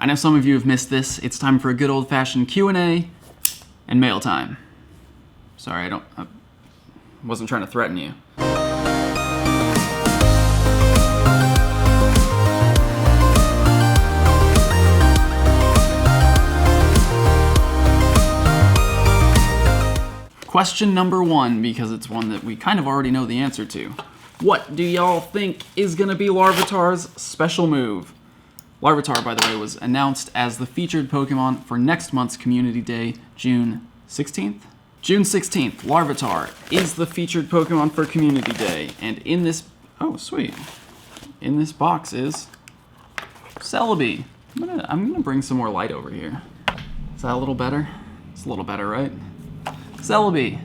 I know some of you have missed this. It's time for a good old-fashioned Q&A and mail time. Sorry, I wasn't trying to threaten you. Question number 1, because it's one that we kind of already know the answer to. What do y'all think is going to be Larvitar's special move? Larvitar, by the way, was announced as the featured Pokemon for next month's Community Day, June 16th? June 16th, Larvitar is the featured Pokemon for Community Day, and in this... oh, sweet. In this box is... Celebi. I'm gonna bring some more light over here. Is that a little better? It's a little better, right? Celebi.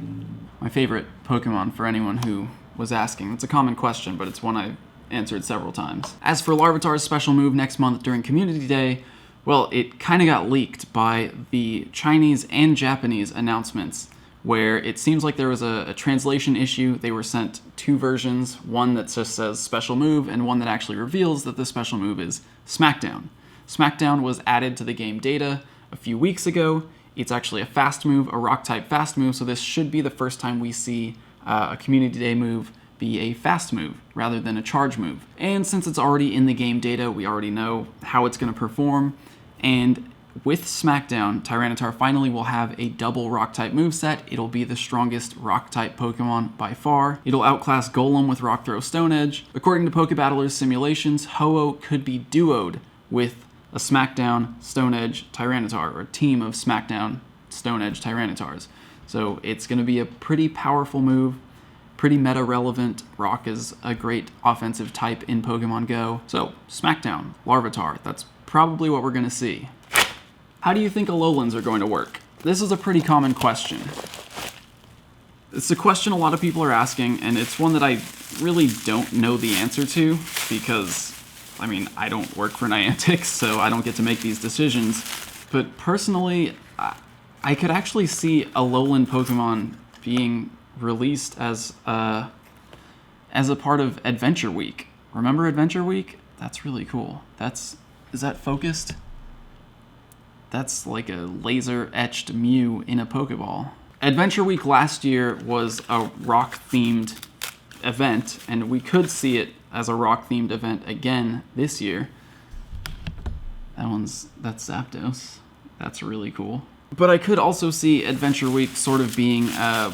My favorite Pokemon for anyone who was asking. It's a common question, but it's one I've answered several times. As for Larvitar's special move next month during Community Day, well, it kind of got leaked by the Chinese and Japanese announcements, where it seems like there was a translation issue. They were sent 2 versions, one that just says special move and one that actually reveals that the special move is Smackdown. Smackdown was added to the game data a few weeks ago. It's actually a fast move, a rock-type fast move, so this should be the first time we see a Community Day move be a fast move rather than a charge move. And since it's already in the game data, we already know how it's going to perform. And with Smackdown, Tyranitar finally will have a double rock-type moveset. It'll be the strongest rock-type Pokemon by far. It'll outclass Golem with Rock Throw Stone Edge. According to Pokebattlers simulations, Ho-Oh could be duoed with a Smackdown Stone Edge Tyranitar, or a team of Smackdown Stone Edge Tyranitars. So it's going to be a pretty powerful move, pretty meta-relevant. Rock is a great offensive type in Pokemon Go. So, Smackdown, Larvitar, that's probably what we're going to see. How do you think Alolans are going to work? This is a pretty common question. It's a question a lot of people are asking, and it's one that I really don't know the answer to, because, I mean, I don't work for Niantic, so I don't get to make these decisions. But personally, I could actually see Alolan Pokemon being released as a part of Adventure Week. Remember Adventure Week? That's really cool. Is that focused? That's like a laser-etched Mew in a Pokeball. Adventure Week last year was a rock-themed event, and we could see it as a rock-themed event again this year. That's Zapdos. That's really cool. But I could also see Adventure Week sort of being a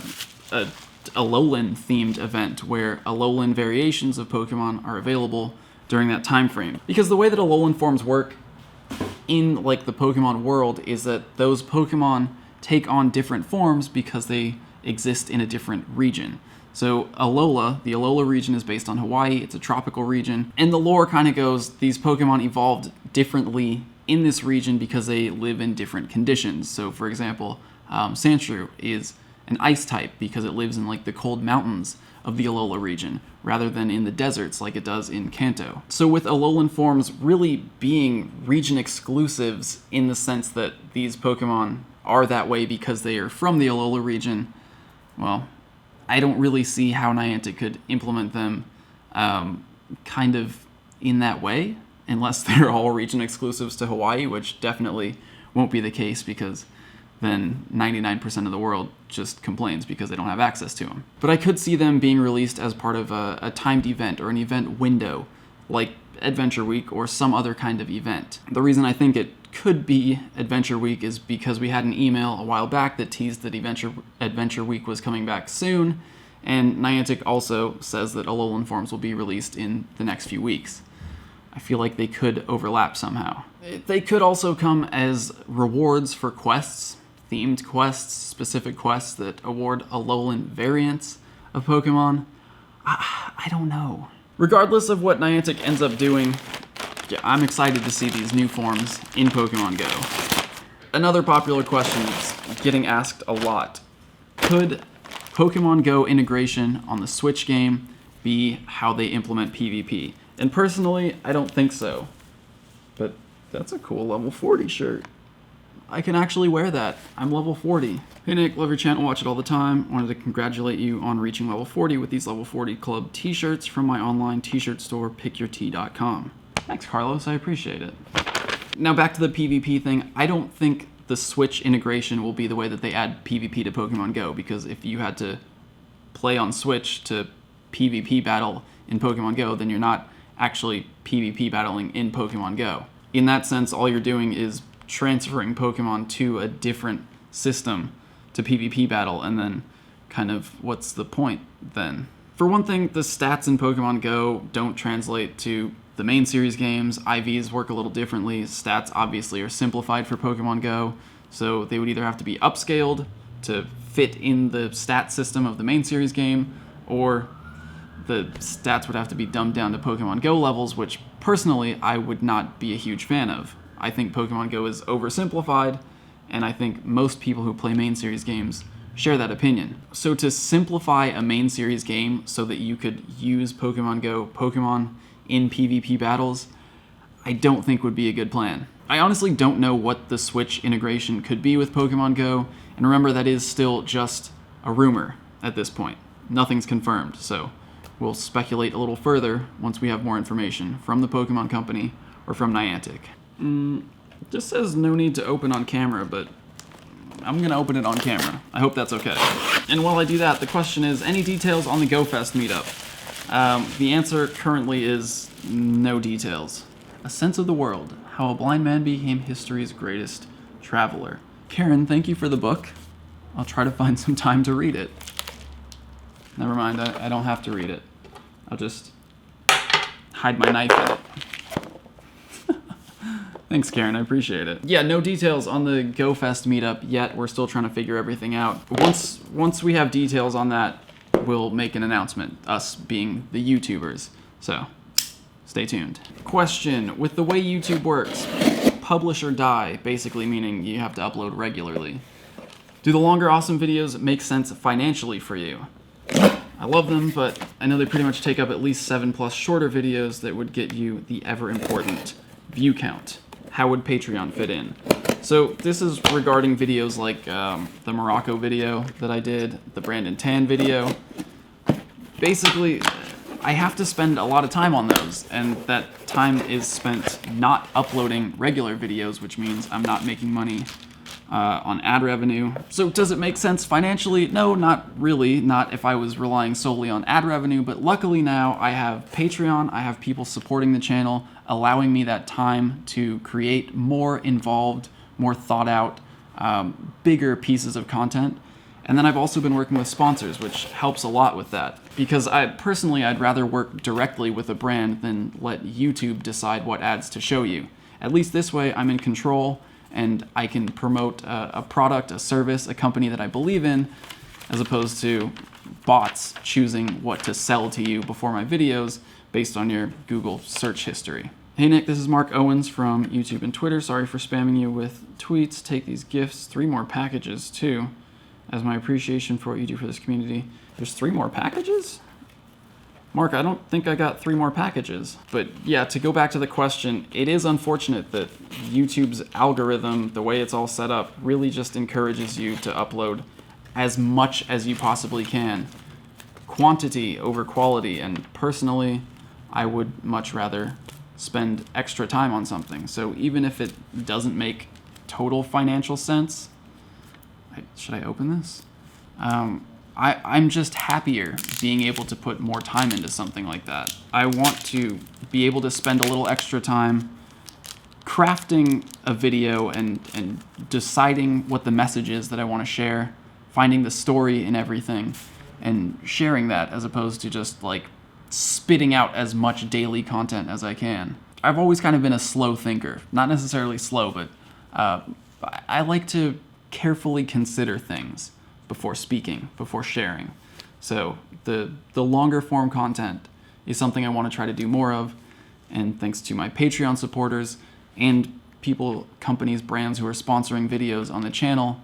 Alolan-themed event, where Alolan variations of Pokemon are available during that time frame. Because the way that Alolan forms work in like the Pokemon world is that those Pokemon take on different forms because they exist in a different region. So Alola, the Alola region is based on Hawaii, it's a tropical region, and the lore kind of goes, these Pokemon evolved differently in this region because they live in different conditions. So for example, Sandshrew is an ice type because it lives in like the cold mountains of the Alola region, rather than in the deserts like it does in Kanto. So with Alolan forms really being region exclusives in the sense that these Pokemon are that way because they are from the Alola region, well, I don't really see how Niantic could implement them kind of in that way, unless they're all region exclusives to Hawaii, which definitely won't be the case because then 99% of the world just complains because they don't have access to them. But I could see them being released as part of a timed event or an event window, like Adventure Week or some other kind of event. The reason I think it could be Adventure Week is because we had an email a while back that teased that Adventure Week was coming back soon, and Niantic also says that Alolan forms will be released in the next few weeks. I feel like they could overlap somehow. They could also come as rewards for quests, themed quests, specific quests that award Alolan variants of Pokemon. I don't know. Regardless of what Niantic ends up doing, yeah, I'm excited to see these new forms in Pokemon Go. Another popular question that's getting asked a lot. Could Pokemon Go integration on the Switch game be how they implement PvP? And personally, I don't think so. But that's a cool level 40 shirt. I can actually wear that. I'm level 40. Hey Nick, love your channel, watch it all the time. Wanted to congratulate you on reaching level 40 with these level 40 club t-shirts from my online t-shirt store, pickyourt.com. Thanks, Carlos, I appreciate it. Now back to the PvP thing, I don't think the Switch integration will be the way that they add PvP to Pokemon Go, because if you had to play on Switch to PvP battle in Pokemon Go, then you're not actually PvP battling in Pokemon Go. In that sense, all you're doing is transferring Pokemon to a different system to PvP battle, and then kind of what's the point then? For one thing, the stats in Pokemon Go don't translate to the main series games. IVs work a little differently. Stats obviously are simplified for Pokemon Go, so they would either have to be upscaled to fit in the stat system of the main series game, or the stats would have to be dumbed down to Pokemon Go levels, which personally I would not be a huge fan of. I think Pokemon Go is oversimplified, and I think most people who play main series games share that opinion. So to simplify a main series game so that you could use Pokemon Go Pokemon in PvP battles, I don't think would be a good plan. I honestly don't know what the Switch integration could be with Pokemon Go, and remember that is still just a rumor at this point. Nothing's confirmed, so we'll speculate a little further once we have more information from the Pokemon Company or from Niantic. It just says no need to open on camera, but I'm gonna open it on camera. I hope that's okay. And while I do that, the question is, any details on the GoFest meetup? The answer currently is no details. A Sense of the World, How a Blind Man Became History's Greatest Traveler. Karen, thank you for the book. I'll try to find some time to read it. Never mind, I don't have to read it. I'll just hide my knife in it. Thanks, Karen, I appreciate it. Yeah, no details on the GoFest meetup yet. We're still trying to figure everything out. Once we have details on that, we'll make an announcement, us being the YouTubers. So, stay tuned. Question, with the way YouTube works, publish or die, basically meaning you have to upload regularly. Do the longer awesome videos make sense financially for you? I love them, but I know they pretty much take up at least 7+ shorter videos that would get you the ever-important view count. How would Patreon fit in? So this is regarding videos like the Morocco video that I did, the Brandon Tan video. Basically, I have to spend a lot of time on those, and that time is spent not uploading regular videos, which means I'm not making money on ad revenue. So does it make sense financially? No, not really, not if I was relying solely on ad revenue, but luckily now I have Patreon, I have people supporting the channel, allowing me that time to create more involved, more thought out, bigger pieces of content. And then I've also been working with sponsors, which helps a lot with that. Because I'd rather work directly with a brand than let YouTube decide what ads to show you. At least this way I'm in control, and I can promote a product, a service, a company that I believe in, as opposed to bots choosing what to sell to you before my videos based on your Google search history. Hey Nick, this is Mark Owens from YouTube and Twitter. Sorry for spamming you with tweets. Take these gifts, 3 more packages too, as my appreciation for what you do for this community. There's 3 more packages? Mark, I don't think I got 3 more packages. But yeah, to go back to the question, it is unfortunate that YouTube's algorithm, the way it's all set up, really just encourages you to upload as much as you possibly can. Quantity over quality, and personally, I would much rather spend extra time on something. So even if it doesn't make total financial sense, should I open this? I'm just happier being able to put more time into something like that. I want to be able to spend a little extra time crafting a video and deciding what the message is that I want to share, finding the story in everything, and sharing that as opposed to just like spitting out as much daily content as I can. I've always kind of been a slow thinker. Not necessarily slow, but I like to carefully consider things before speaking, before sharing. So the longer form content is something I want to try to do more of, and thanks to my Patreon supporters and people, companies, brands who are sponsoring videos on the channel,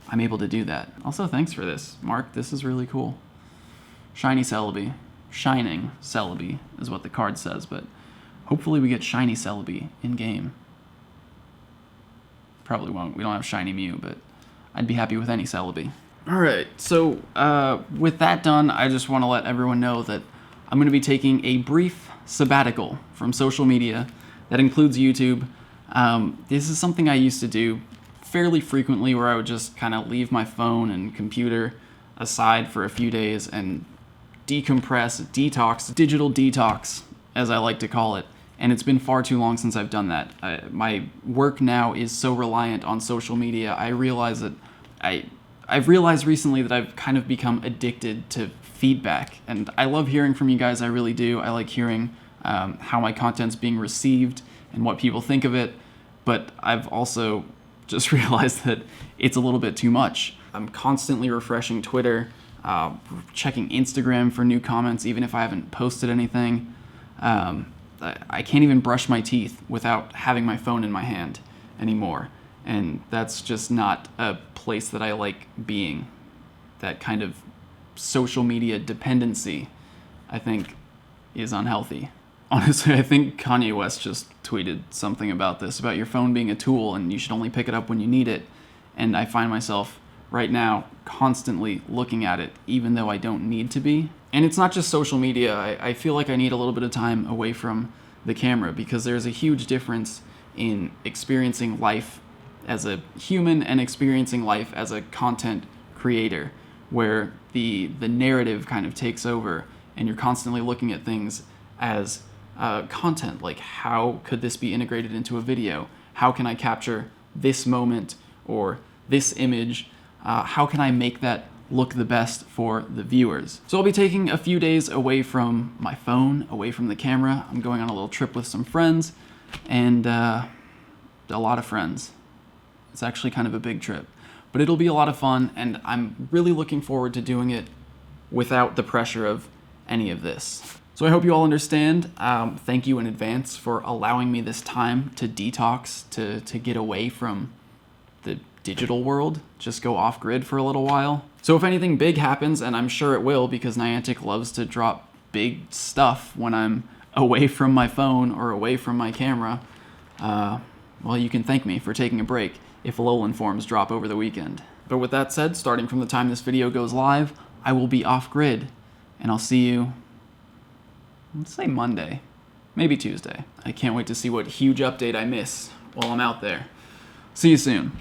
I'm able to do that. Also, thanks for this, Mark. This is really cool. Shiny Celebi. Shining Celebi is what the card says, but hopefully we get Shiny Celebi in-game. Probably won't. We don't have Shiny Mew, but I'd be happy with any Celebi. Alright, so with that done, I just want to let everyone know that I'm going to be taking a brief sabbatical from social media that includes YouTube. This is something I used to do fairly frequently, where I would just kind of leave my phone and computer aside for a few days and decompress, detox, digital detox, as I like to call it. And it's been far too long since I've done that. My work now is so reliant on social media. I realize that I've realized recently that I've kind of become addicted to feedback, and I love hearing from you guys. I really do. I like hearing how my content's being received and what people think of it, but I've also just realized that it's a little bit too much. I'm constantly refreshing Twitter, checking Instagram for new comments, even if I haven't posted anything. I can't even brush my teeth without having my phone in my hand anymore, and that's just not a place that I like being. That kind of social media dependency, I think, is unhealthy. Honestly, I think Kanye West just tweeted something about this, about your phone being a tool and you should only pick it up when you need it. And I find myself right now constantly looking at it, even though I don't need to be. And it's not just social media. I feel like I need a little bit of time away from the camera, because there's a huge difference in experiencing life as a human and experiencing life as a content creator, where the narrative kind of takes over and you're constantly looking at things as content. Like, how could this be integrated into a video? How can I capture this moment or this image? How can I make that look the best for the viewers? So I'll be taking a few days away from my phone, away from the camera. I'm going on a little trip with some friends, and a lot of friends. It's actually kind of a big trip, but it'll be a lot of fun, and I'm really looking forward to doing it without the pressure of any of this. So I hope you all understand. Thank you in advance for allowing me this time to detox, to get away from the digital world, just go off grid for a little while. So if anything big happens, and I'm sure it will, because Niantic loves to drop big stuff when I'm away from my phone or away from my camera, well, you can thank me for taking a break if Alolan forms drop over the weekend. But with that said, starting from the time this video goes live, I will be off grid, and I'll see you, let's say Monday, maybe Tuesday. I can't wait to see what huge update I miss while I'm out there. See you soon.